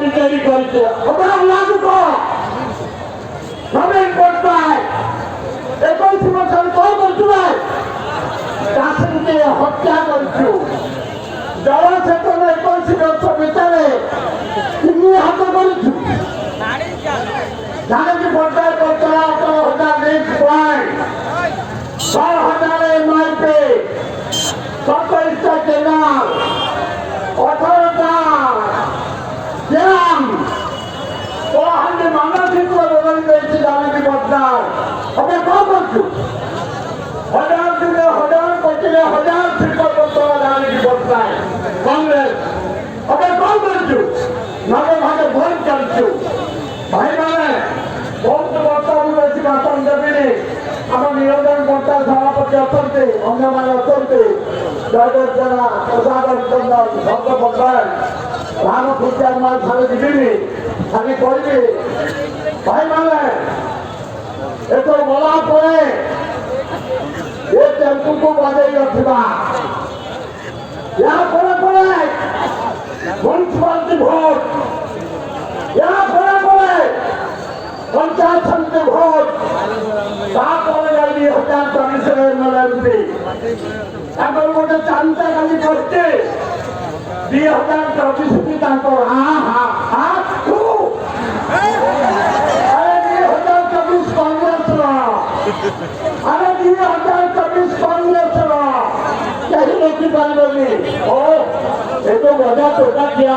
Party তৈরি করেছে। ওরা লাগু নবীন পটনায়ক 21 বছর কম করছিল, কাসিমকে হত্যা করছু, জনচেতন 21 বছর ভিতরে তিনি হত্যা করছু। জানেন পর্যায়ে করতে 18,000 পয়েন্ট, 12,000 এমআইপি, 27টা জেনারেল, 18টা গ্রাম, 400 মানসিক বদল পেয়েছে জানেন পর্যায়। আমরা কম করছু, হাজার দিনে হাজার কোটিতে হাজার শিক্ষক জানেন পর্যায় কংগ্রেস। আমরা কম করছু, ভাগে ভাগে ভোট করছু। ভাই মানে ବହୁତ ବର୍ତ୍ତମାନ ବେଶୀ ଭାଷଣ ଦେବିନି। ଆମ ନିରଞ୍ଜନ ପଟ୍ଟା ସଭାପତି ଅଛନ୍ତି, ଅନ୍ୟମାନେ ଅଛନ୍ତି, ଜୟଦେବ ଜେନା, ପ୍ରସାଦ ଚନ୍ଦ୍ର, ଭକ୍ତ ପଟ୍ଟନାୟକ, ରାମ ଖୁସିଆର ଠାରୁ ଯିବିନି। ଖାଲି କହିବି ଭାଇମାନେ ଏସବୁ ଗଲା ପରେ ଏ ଟେମ୍ପୁକୁ ବଜେଇ ରଖିବା। ଏହା ପରେ ପରେ ମ୍ୟୁନିସିପାଲିଟି ଭୋଟ, ଏହା ପରେ ପରେ पंचायत समिति भोट, तापर जाई 2024 एमएलए तापर गोटे चांदा खाली करते 2024 की तापर हाँ हाँ हाँ तू अरे 2024 कांग्रेस रा, अरे 2024 कांग्रेस रा कहीं नहीं पानी ओ ये तो वजह तो क्या किया